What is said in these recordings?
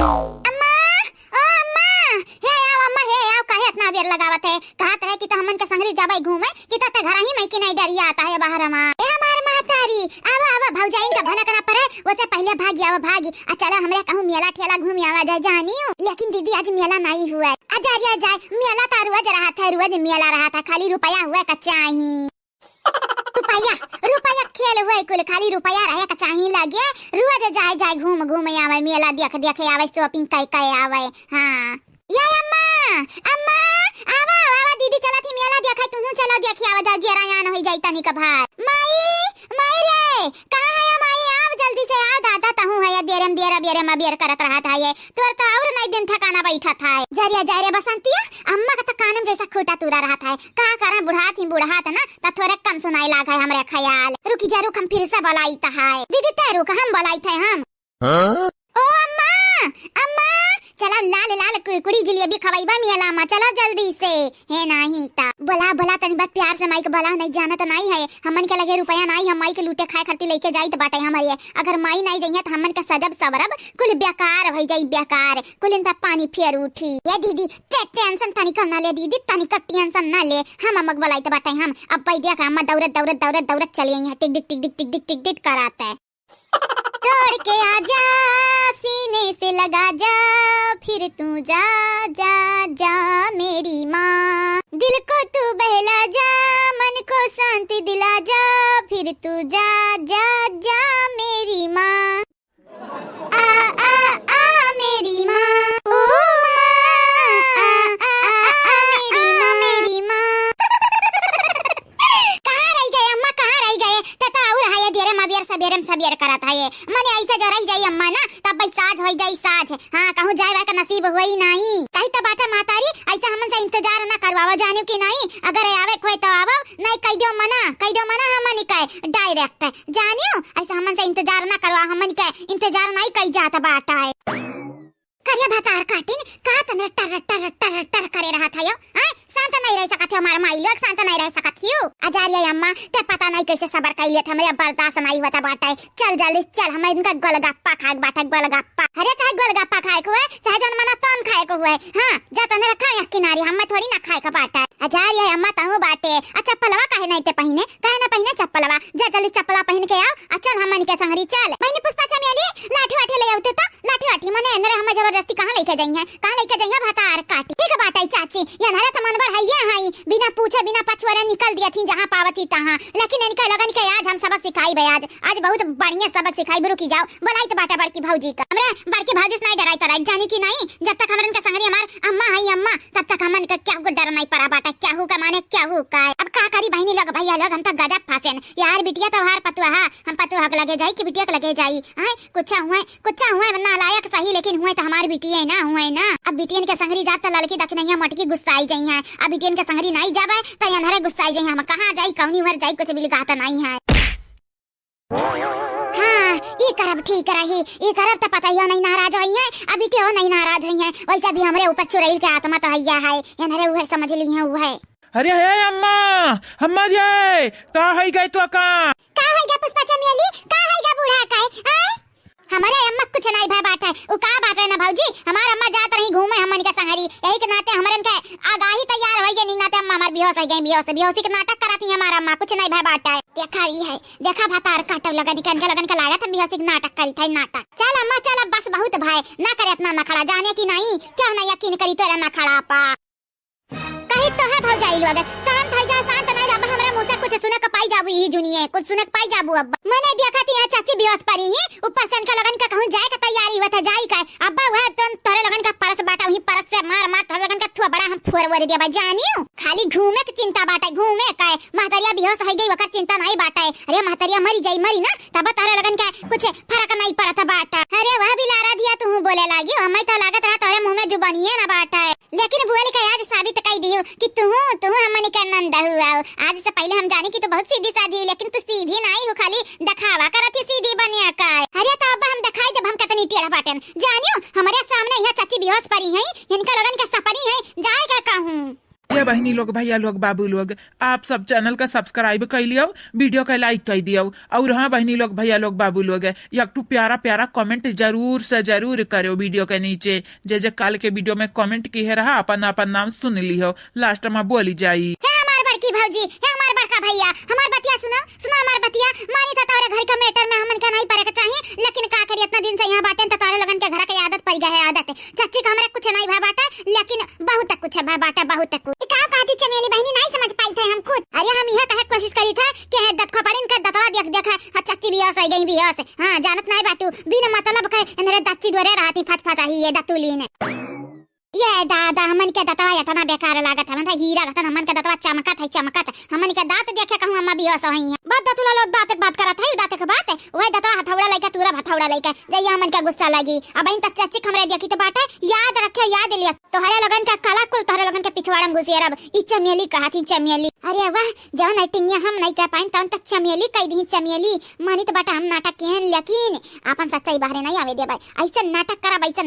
अम्मा, ओ अम्मा, हे आओ अम्मा, हे आओ, काहे इतना बेर लगावत है? कहत है कि तो हमन के संगरी जाबै घूमे कि तो घर ही में कि नहीं डरिया आता है बाहर अम्मा। ए हमार महतारी, आवा आवा भौजाइन का भनक ना पड़े, ओसे पहले भागी आवा भागी। आ चला हमरे कहूं मेला ठेला घूम आवा जाए जानियो। लेकिन दीदी आज मेला नहीं हुआ है। आ जा जाए, मेला तो रोज रहा था, रोज मेला रहा था, खाली रुपया हुआ कच्चा ही। रुपया खेल हुए कुल, खाली रुपया रहे का चाही लगे, रोज जाए घूम आवे, मेला देख आवे, शॉपिंग कर आवे। हां या अम्मा, अम्मा आवा आवा दीदी, चला थी मेला देखै, तू चलो देखी आवा, जा जरा यान होई जाई तनी का भार। माई माई रे, कहां है माई? आव जल्दी से आओ, दादा तहु है देरे में बेर करत रहा था ये, तोर तो और नहीं दिन ठकाना बैठा था। जरिया जा रे बसंतिया, अम्मा का तो कानम जैसा खोटा तुरा रहा था। का करे बुढ़ात ना, त थोड़े कम सुनाई लागा है हमरे ख्याल। रुकी जा, रुक हम फिर से बुलाई ता है दीदी, ते रुक हम बुलाई थे हम। ओ अम्मा, अम्मा चला, लाल कुरकुरी जलेबी खवाइबा मेला में, चला जल्दी से। है नहीं ता बोला तनी बात प्यार से, माई के बोला, नहीं जाना तो नहीं है, हमन के लगे रुपया नहीं, हम माई के लूटे खाए खातिर लेके जाई तो बाटे हमारे। अगर माई नहीं जइया तो हमन का सजब सबरब कुल बेकार हो जाई, बेकार कुल इनका पानी फेर उठी। ये दीदी टेंशन तनी कम ना ले दीदी, तनी का टेंशन ना ले, हम अमक बोलाई तो बाटे हम। अब भाई देख अम्मा दौड़त चली हैं, टिक टिक कराता है। दौड़ के आजा, सीने से लगा जा, फिर तू जा मेरी माँ, दिल को तू बहला जा, मन को शांति दिला जा, फिर तू जा मेरी माँ। आ मेरी माँ, ओ मेरी माँ। कहाँ रह गए अम्मा, कहाँ रह गए? तता और है देरे मबियर सबेर करत है ये, मने ऐसे जो रह जाई अम्मा ना, तब भाई साज हो जाई साज। हां कहूं जाए का नसीब होई नहीं, कहीं तो बाटा मातारी ऐसा हमन से इंतजार ना करवावा, जानियो कि नहीं? अगर आवे कोई तो आवा, नहीं कह दो मना हमन के डायरेक्ट, जानियो ऐसा हमन से इंतजार ना करवा, हमन के इंतजार नहीं कई जाता बाटा है। करिया भातार काटिन का तने टर करे रहा था यो, हां शांत नहीं रह सकत, हमार माई लोग शांत नहीं रह सकत हियो। आजारिया अम्मा ते पता नहीं कैसे सबर कर लिया था, हमरे बर्दाश्त नहीं होता बाटा है। चल जल्दी चल, हम इनका गोलगप्पा खाए बाटा, गोलगप्पा। अरे चाहे गोलगप्पा खाए को है, चाहे जन मना तन खाए को है, हां जा तने रखा है किनारे, हम थोड़ी ना खाए का बाटा है। आजारिया अम्मा तहु बाटे, अच्छा चप्पलवा काहे नहीं ते पहने, काहे ना पहने चप्पलवा, जा जल्दी चप्पला पहन के आओ। अच्छा हमन के संगरी चल, मैंने पुष्पा चमेली लाठी वाठी ले आउते तो लाठी मने अंदर हम जबरदस्ती कहां लेके जाई हैं, कहां लेके जाई हैं भातार काटी। ठीक बाटा है चाची, ये हमारा तो मन भर है ये है, बिना पूछे बिना पछुआरे निकल दिया थी जहां पावती तहां। लेकिन इनका लगन के आज हम सबक सिखाई बे, आज बहुत बढ़िया सबक सिखाई। रुकी जाओ, बोलाई तो बाटा बड़की भौजी का, हमरे बड़की भौजी से नहीं डराई तो राइट, जानी कि नहीं? जब तक हमरन का संगरी हमार अम्मा है अम्मा, तब तक हमन का क्या को डर नहीं पड़ा बाटा, क्या हो का माने क्या हो का। अब का करी बहनी लोग भैया लोग, हम तो गजब फंसे यार। बिटिया तो हार पतुआ, हम पतुआ के लगे जाई कि बिटिया के लगे जाई, हां कुछ हुए ना लायक सही, लेकिन हुए तो हमारी बिटिया ना हुए ना। अब बिटियन के संगरी जात तो लड़की दखनैया मटकी गुस्साई जाई है, अब बिटियन के संगरी नहीं जाबे तो अंधारे गुस्साई जाई, हम कहां जाई कौनी उहर जाई, कुछ भी कहता नहीं है। हाँ ये करब ठीक रही, ये करब तो पता ही नहीं नाराज होई है, अभी क्यों नहीं नाराज होई है, वैसे भी हमरे ऊपर चुड़ैल के आत्मा तो हैया है, अंधारे उहर समझ ली है वो है। अरे हे अम्मा, अम्मा रे का है गए तो का है गे पुष्पा चमेली, का है गे बूढ़ा का हमारे अम्मा कुछ नहीं भाई बात है, वो का बात है ना भौजी, हमार अम्मा जात रही घूमे हमन के संगरी, यही के नाते हमरन के आगाही तैयार होई गई, नाते अम्मा हमार बेहोश हो गई, बेहोशी के नाटक कराती है हमार अम्मा, कुछ नहीं भाई बात है। देखा ही है, देखा भातार काटव लगन के लागत हम बेहोशी के नाटक करी थे, नाटक। चल अम्मा चल, अब बस बहुत भाई ना करे इतना ना खड़ा, जाने की नहीं क्यों ना यकीन करी तेरा ना खड़ा पा कहीं तो है भौजाई लोग, शांत हो जा, शांत नहीं जा, हमरा मुंह से कुछ सुने का पाई जाबू, ही जुनिए कुछ सुने का पाई जाबू। अब मैंने देखा थी यहाँ चाची बेहोश पड़ी है, ऊपर से इनका लगन का कहूं जाए का तैयारी हुआ था, जाई का अब्बा वह तो तोरे लगन का परस बाटा, वही परस से मार तोरे लगन का थुआ बड़ा हम फोरवर देबा, जानियो खाली घूमे के चिंता बाटा, घूमे का महतरिया बेहोश हो गई वकर चिंता नहीं बाटा। अरे महतरिया मरी ना तब तोरे लगन का कुछ फर्क नहीं पड़ता बाटा। अरे वह भी लारा दिया तू बोले लागी, हमें तो लागत रहा तोरे मुंह में जुबानिए ना बाटा है, लेकिन बुआ का आज साबित कर दियो कि तू हमनी का नंदा हुआ। आज से पहले हम जाने की तो बहुत सीधी सादी हो, लेकिन तू सीधी नहीं हो, खाली दिखावा करत ही सीधी बनिया का। अरे तो अब हम दिखाई जब हम कितनी टेढ़ा बाटन, जानियो हमारे सामने यहाँ चाची बेहोश पड़ी है, इनका लगन का सपनी है, जाए क्या कहूं। ये बहनी लोग भैया लोग बाबू लोग आप सब चैनल का सब्सक्राइब कर लियो, वीडियो का लाइक कर दियो। और हाँ बहनी लोग भैया लोग बाबू लोग एक ठो प्यारा प्यारा कमेंट जरूर से जरूर करो वीडियो के नीचे। जे काल के वीडियो में कमेंट किए रहा अपन अपन नाम सुन लियो, लास्ट में बोली जाई। बड़की भौजी है हमार बड़का भैया, हमार बतिया सुनो सुनो हमार बतिया। मानी था तोरे घर का मैटर में हमन का नहीं पड़े के चाहिए, लेकिन का करी इतना दिन से यहाँ बाटे त तारे लगन के घर के आदत पड़ गया है। आदत है चाची का हमरे कुछ नहीं भय बाटा, लेकिन बहुत कुछ भय बाटा, बहुत कुछ। का कहती चमेली बहनी नहीं समझ पाई थे हम खुद। अरे हम यह कहे कोशिश करी थे कि है दत खपड़िन के दतवा देख देख है चाची बियाह से गई बियाह से। हां जानत नहीं बाटू बिना मतलब के इनरे दच्ची दोरे रहती फटफटाही ये दतुली ने। ये दादा हमन के दतवा इतना बेकार लागत है, मतलब हीरा रहता हमन के दतवा चमकत है चमकत है। हमन के दांत देखे कहूं अम्मा भी हंस रही है। बात दतुला लोग दांत के बात करत है, दांत के बात है वही दतवा हथौड़ा लेके तुरा हथौड़ा लेके जइया हमन के गुस्सा लगी। अब इन तक चाची हमरे देखी तो बाटे याद रखे याद लिया तोहरे लगन का काला कुल तोहरे लगन के पिछवाड़ा में घुसिया रब ई चमेली कहती चमेली। अरे वाह जौन ऐटिंगिया हम नहीं कह पाइन तौन तक चमेली कह दी चमेली। मानी तो बाटा हम नाटक केहन, लेकिन अपन सच्चाई बाहर नहीं आवे देबे। ऐसा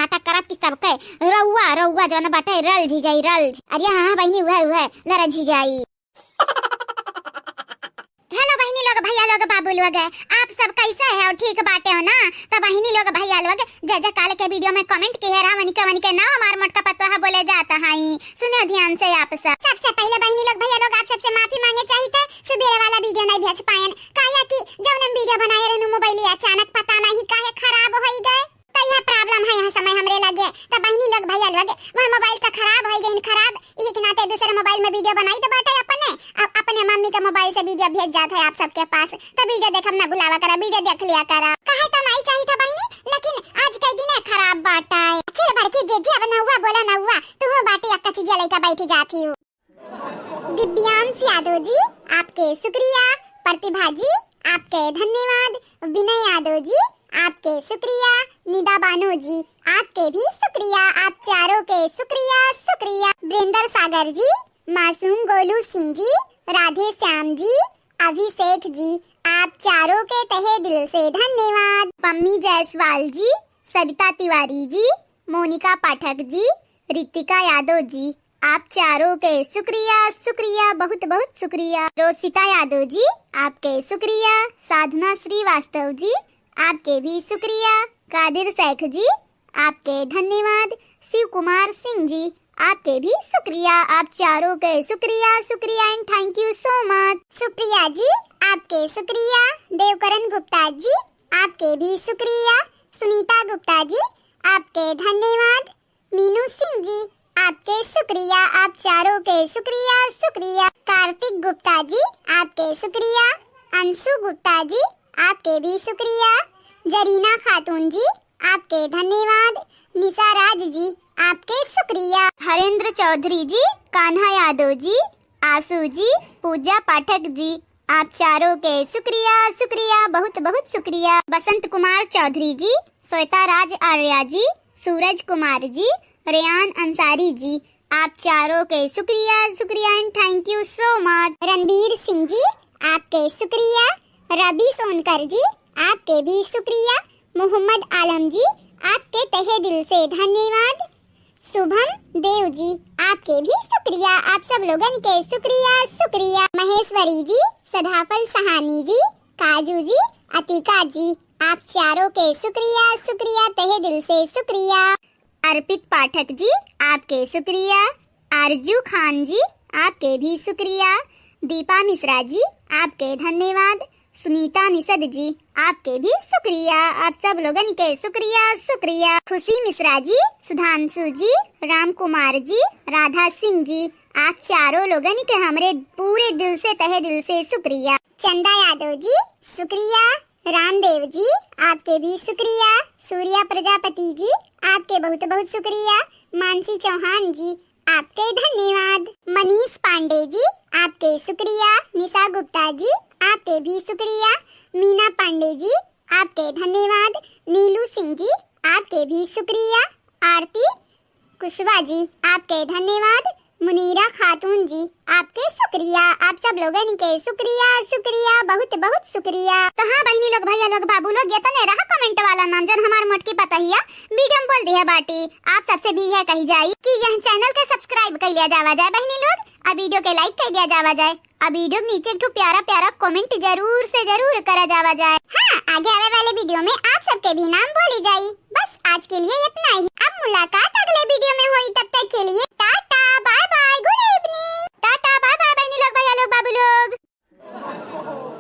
नाटक करब कि सबके रउआ जौन बाटे रल जी जाई रल। अरे हां बहनी वह लरा जी जाई। हेलो बहनी लोग भैया लोग बाबू लोग आप सब कैसे है और ठीक बाटे हो ना। तो बहनी लोग भैया लोग जय काल के वीडियो में कमेंट किए रहा वनी के ना हमार मोटका पतवा बोले जाता है। सुनो ध्यान से आप सब। सबसे पहले बहनी लोग भैया लोग आप सबसे माफी मांगे चाहिए थे सुबह वाला वीडियो नहीं भेज पाएन काया कि जब हम वीडियो बनाए रहनु मोबाइल अचानक पता नहीं काहे खराब हो गए। तो यह प्रॉब्लम है यहाँ समय हमरे लगे। तो बहनी लोग भैया लोग वह मोबाइल का खराब हो गई खराब इसी के नाते दूसरे मोबाइल में वीडियो बनाई तो बाटे अपने मम्मी के मोबाइल से वीडियो भेज जाता है आप सबके पास। तो वीडियो देखम ना भुलावा करा, वीडियो देख लिया करा। कहे तो नहीं चाहिए था बहनी, लेकिन आज के दिन खराब बाटा है। अच्छे बड़की जीजी अब ना हुआ बोला ना हुआ तू बाटी अक्का चीज लेकर बैठी जाती हूँ। दिव्यांश यादव जी आपके शुक्रिया, प्रतिभा जी आपके धन्यवाद, विनय यादव जी आपके शुक्रिया, निदा बानो जी आपके भी शुक्रिया, आप चारों के शुक्रिया। वृंदर सागर जी, मासूम गोलू सिंह जी, राधे श्याम जी, अभिषेक जी आप चारों के तहे दिल से धन्यवाद। पम्मी जायसवाल जी, सविता तिवारी जी, मोनिका पाठक जी, रितिका यादव जी आप चारों के शुक्रिया बहुत बहुत शुक्रिया। रोशिता यादव जी आपके शुक्रिया, साधना श्रीवास्तव जी आपके भी शुक्रिया, कादिर शेख जी आपके धन्यवाद, शिव कुमार सिंह जी आपके भी शुक्रिया। आप चारों के शुक्रिया and thank you so much. Supriya ji आपके शुक्रिया, देवकरण गुप्ता जी आपके भी शुक्रिया, सुनीता गुप्ता जी आपके धन्यवाद, मीनू सिंह जी आपके शुक्रिया। आप चारों के शुक्रिया। कार्तिक गुप्ता जी आपके शुक्रिया, अंशु गुप्ता जी आपके भी शुक्रिया, जरीना खातून जी आपके धन्यवाद, निशा राज जी आपके शुक्रिया, हरेंद्र चौधरी जी, कान्हा यादव जी, आशु जी, पूजा पाठक जी आप चारों के शुक्रिया बहुत बहुत शुक्रिया। बसंत कुमार चौधरी जी, श्वेता राज आर्या जी, सूरज कुमार जी, रेयान अंसारी जी आप चारों के शुक्रिया and thank you so much. Ranbir Singh ji आपके शुक्रिया, रवि सोनकर जी आपके भी शुक्रिया, मोहम्मद आलम जी आपके तहे दिल से धन्यवाद, शुभम देव जी आपके भी शुक्रिया। आप सब लोगन के शुक्रिया। महेश्वरी जी, सदाफल सहानी जी, काजू जी, अतिका जी आप चारों के शुक्रिया तहे दिल से शुक्रिया। अर्पित पाठक जी आपके शुक्रिया, आरजू खान जी आपके भी शुक्रिया, दीपा मिश्रा जी आपके धन्यवाद, सुनीता निषद जी आपके भी शुक्रिया। आप सब लोगन के शुक्रिया। खुशी मिश्रा जी, सुधांशु जी, राम कुमार जी, राधा सिंह जी आप चारों लोगन के हमरे पूरे दिल से तहे दिल से शुक्रिया। चंदा यादव जी शुक्रिया, रामदेव जी आपके भी शुक्रिया, सूर्या प्रजापति जी आपके बहुत बहुत शुक्रिया, मानसी चौहान जी आपके धन्यवाद, मनीष पांडे जी आपके शुक्रिया, निशा गुप्ता जी आपके भी शुक्रिया, मीना पांडे जी आपके धन्यवाद, नीलू सिंह जी आपके भी शुक्रिया, आरती कुशवाहा जी आपके धन्यवाद, मुनीरा खातून जी आपके शुक्रिया। आप सब लोगन के शुक्रिया बहुत बहुत शुक्रिया। तो हाँ बहनी लोग भैया लोग बाबू लोग ये तो नहीं रहा कमेंट वाला नाम जन हमार मोटकी पता ही है वीडियो में बोल दी है बाटी। आप सबसे भी है कही जाई कि यह चैनल के सब्सक्राइब कर लिया जावा जाए बहनी लोग अब वीडियो के लाइक कर दिया जावा जाए। अब वीडियो के नीचे एक प्यारा प्यारा कमेंट जरूर से जरूर करा जावा जाए। हाँ, आगे आने वाले वीडियो में आप सबके भी नाम बोली जाई। बस आज के लिए इतना ही। अब मुलाकात अगले वीडियो में हुई, तब तक के लिए